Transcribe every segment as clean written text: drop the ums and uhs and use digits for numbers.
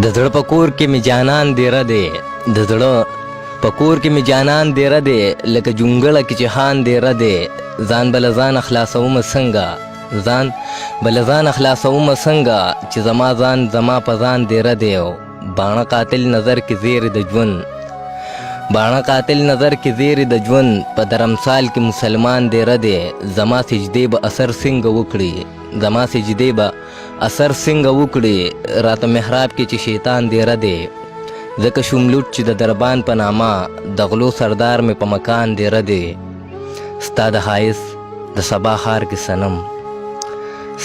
د زړه په کور کې مې جانان دیره دی د زړه په کور کې مې جانان دیره دی لکه جونګړه کې چې خان دیره دی ځان به له ځانه خلاصومه څنګه ځان به له ځانه خلاصومه څنګه چې زما ځان زما په ځان دیره دی باڼه قاتل نظر کې زیری د ژوند باڼه قاتل نظر کې زیری د ژوند په درمسال کې مسلمان دیره دی زما سجدې به اثر څنګه وکړي زما سجدې به اثر څنګه وکړي راته محراب کې چې شیطان دیره دی ځکه شوملوټ چې د دربان په نامه د غلو سردار مې په مکان دیره دی ستا د ښایست د سبا ښار کې صنم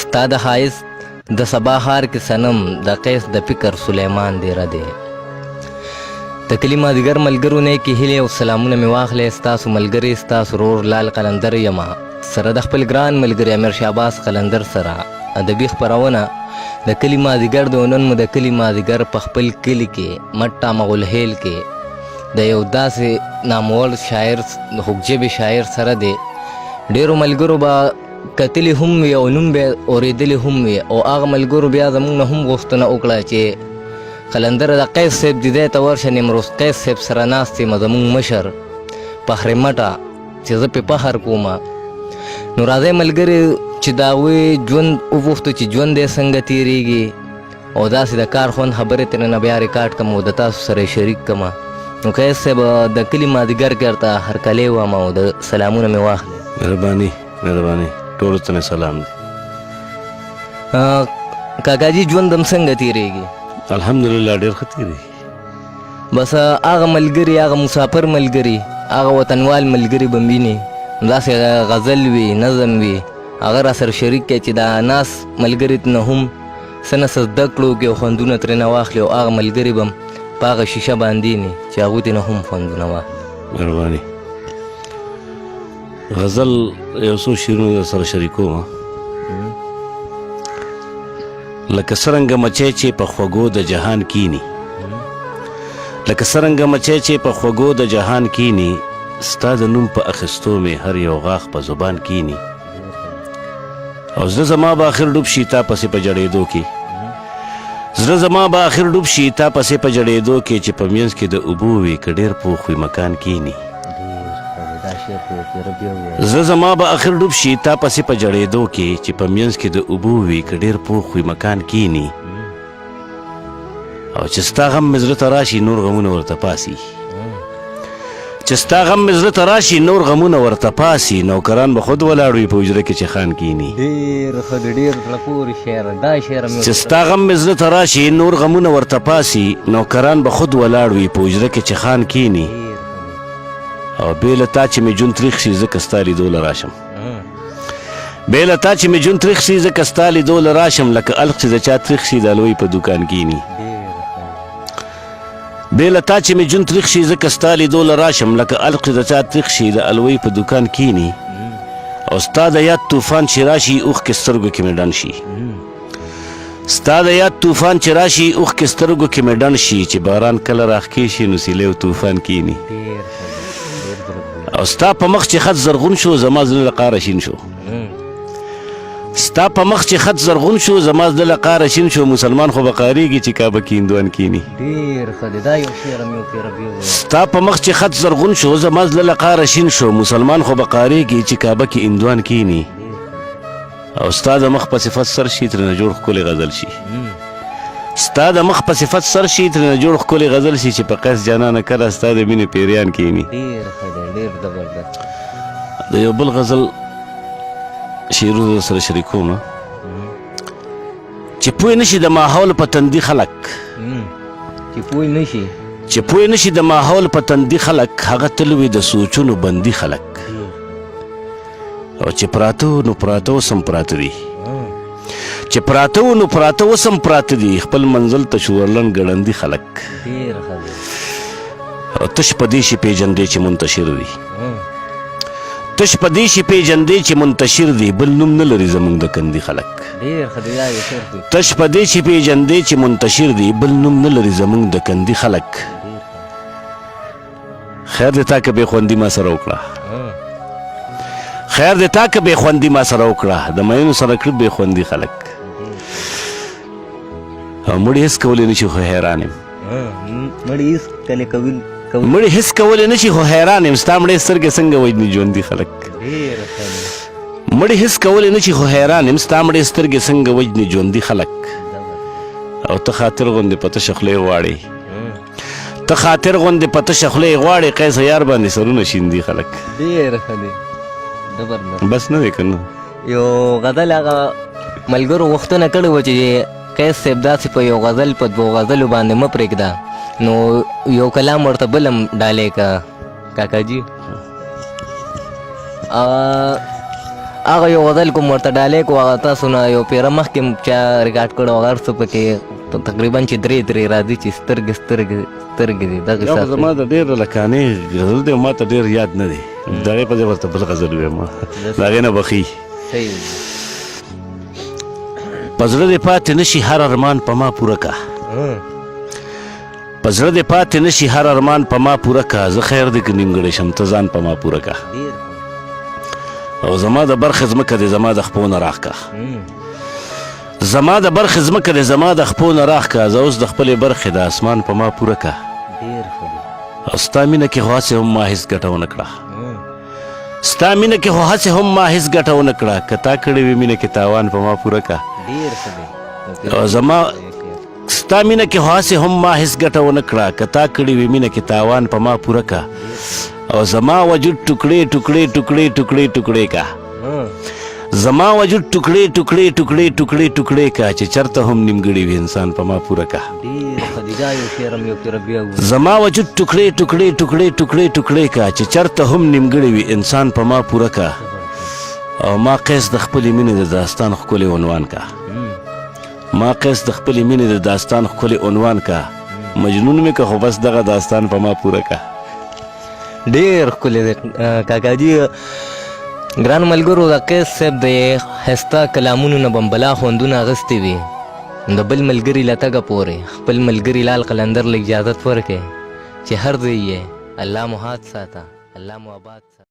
ستا د ښایست د سبا ښار کې صنم د قیس د فکر سلیمان دیره دی د کلي مازدیګر ملګرو نیکې هیلې او سلامونه مې واخلئ ستاسو ملګری ستاسو ورور لال قلندر یمه سره د خپل ګران ملګري امیر شهباز قلندر سره ادبي خپرونه د کلي مازدیګر د نن مو د کلي مازدیګر په خپل کلي کې مټا مغلهیل کې د یو داسې نامور شاعر د خوږژبې شاعر سره دی ډېرو ملګرو به کتلي هم وي او نوم به اورېدلي هم وي او هغه ملګرو بیا زموږ نه هم غوښتنه وکړه چې قلندر د قیس صاحب دیدی ته ورشه نیمروز قیس صاحب سره ناست یم زموږ مشر فخر مټه چې زه پې فخر کومه نو راځئ ملګري چې د هغوی ژوند وپوښتو چې ژوند یې څنګه تېرېږي او داسې د کار خوند خبرې ترېنه بیا ریکارډ کړم او د تاسو سره یې شریک کړم نو قیس صاحب د کلي مازدیګر کې ورته هرکلی وایم او د سلامونه مې واخلئ مهرباني مهرباني ټولو ته مې سلام دی کاکاجي ژوند هم څنګه تېرېږي الحمدلله ډېر ښه تېرېږي بس هغه ملګري هغه مسافر ملګري هغه وطنوال ملګري به ویني داسې غزل وي نظم وي هغه را سره شریک کړي چې دا ناس ملګري نه هم څه نه څه زده کړو کې او خوندونه ترېنه واخلي او هغه ملګري به هم په هغه شیشه باندې ني چې هغوی ترې نه هم خوندونه واخلي مهرباني غزل یو څو شعرونه در سره شریکوم لکه څرنګه مچۍ چې په خوږو د جهان کینی لکه څرنګه مچۍ چې په خوږو د جهان کینی ستا د نوم په اخیستو مې هر یو غاښ په زبان کینی او زړه زما به آخر ډوب شي تا پسې په جړېدو کې زړه زما به آخر ډوب شي تا پسې په جړېدو کې چې په منځ کې د اوبو وي که ډېر پوخ وي مکان کینی زړه زما به آخر ډوب شي تا پسې په جړېدو کې چې په منځ کې د اوبو وي که ډېر پوخ وي مکان کینی او چې ستا غم مې زړه ته راشي نور غمونه ورته پاسي چې ستا غم مې زړه ته راشي نور غمونه ورته پاسي نوکران به خود ولاړ وي په حجره کې چې خان کیني چې ستا غم مې زړه ته راشي نور غمونه ورته پاسي نوکران به خود ولاړ وي په حجره کې چې خان کیني او بې له تا چې مې ژوند تریخ شي ځکه ستا لیدو له راشم بې له تا چې مې ژوند تریخ شي ځکه ستا لیدو له راشم لکه الق چې د چا تریخ شي د الوی په دوکان کیني بې له تا چې مې ژوند تریخ شي ځکه ستا لیدو له راشم لکه الق چې د چا تریخ شي د الوی په دوکان کیني او ستا د یاد طوفان چې راشي اوښکې سترګو کې مې ډنډ شي ستا د یاد طوفان چې راشي اوښکې سترګو کې مې ډنډ شي چې باران کله راښکې شي نو سیلۍ او طوفان کیني او ستا په مخ چې خط زرغون شو زما زړه له قاره شین شو ستا په مخ چې خط زرغون شو زما زړه له قاره شین شو مسلمان خو به قارېږي چې کعبه کې هندوان کیني ستا په مخ چې خط زرغون شو زما زړه له قاره شین شو مسلمان خو به قارېږي چې کعبه کې هندوان کیني او ستا د مخ په صفت سر شي ترېنه جوړ ښکلی غزل شي ستا د مخ په صفت سر شي ترېنه جوړ ښکلی غزل شي چې په قیس جانانه کله ستا د مینې پیریان کیني د یو بل غزل شعرونه سره شریکوم چې پوه نشي د ماحول په تندي خلک چې پوه نشي د ماحول په تندي خلک هغه تل وي د سوچونو بندي خلک او چې پراته نو پراته وسم پراته دي چې پراته نو پراته وسم پراته دي خپل منزل ته شورلن ګړندي خلک او تش په دې شي پیژندې چې منتشر دي تش په دې شي پیژندې چې منتشر دي بل نوم نه لري زموږ د کندي خلک تش په دې شي پیژندې چې منتشر دي بل نوم نه لري زموږ د کندي خلک خیر دې تا که بې خوندي ما سره وکړه خیر دې تا که بې خوندي ما سره وکړه د مینو سره کړه بې خوندي خلک او مړي هیڅ کولی نشي خو حیران یم مړي هیڅ کله کوي مړي هیڅ کولی نشي خو حیران یم ستا مړې سترګې څنګه وجني ژوندي خلک مړي هیڅ کولی نشي خو حیران یم ستا مړې سترګې څنګه وجني ژوندي خلک او ته خاطر غوندې په تشه خولې غواړې ته خاطر غوندې په تشه خولې غواړې قیس یار باندې سرونه شیندي خلک ډېر ښه دی بس نه دی که نه یو غزل هغه ملګرو غوښتنه کړې وه چې قیس صاحب داسې په یو غزل په دوه غزلو باندې مه پرېږده نو یو کلام ورته بل هم ډالۍ که کاکاجي هغه یو غزل کوم ورته ډالۍ کو هغه تاسو نه یو پیره مخکې چا ریکارډ کړی و هغه هر څه پکې تقریبا چې درې راځي چې سترګې دي دغه یا خو زما د ډېر لکانې غزل دی ما ته ډېر یاد نه دی د هغې په ځای ورته بل غزل ووایم د هغې نه بخي په زړه دې پاتې نشي هر ارمان په ما پوره کا په زړه دې پاتې نشي هر ارمان په ما پوره کا زه خیر دې که نیمګړی شم ته ځان په ما پوره کا او زما د برخې ځمکه دې زما د خپو نه راښکه زما د برخې ځمکه دې زما د خپو نه راښکه زه اوس د خپلې برخې د اسمان په ما پوره کا او ستا مینه کې خو هسې هم ما هېڅ ګټه ونه کړه ستا مینه کې خو هسې هم ما هېڅ ګټه ونه کړه که تا کړې وي مینه کې تاوان په ما پوره کا او زما ستا مینه کې خو هسې هم ما هېڅ ګټه ونه کړه که تا کړې وي مینه کې تاوان په ما پوره کا او زما وجود ټوکړې ټوکړې ټوکړې ټوکړې ټوکړې کا زما وجود ټوکړې ټوکړې ټوکړې ټوکړې ټوکړې کا چې چرته هم نیمګړی وي انسان په ما پوره کا زما وجود ټوکړې ټوکړې ټوکړې ټوکړې ټوکړې کا چې چرته هم نیمګړی وي انسان په ما پوره کا او ما قیس د خپلې مینې د داستان ښکلی عنوان کا ما قیس د خپلې مینې د داستان ښکلی عنوان کا مجنون مې که خو بس دغه داستان په ما پوره کا ډېر ښکلی دی کاکاجي ګران ملګرو د قیس صاحب د ښایسته کلامونو نه بمبلا خوندونه اخیستې وي د بل ملګري له تګه پورې خپل ملګري لال قلندر له اجازت ورکړئ چې هر ځای یې الله مو هات ساته الله مو آباد ساته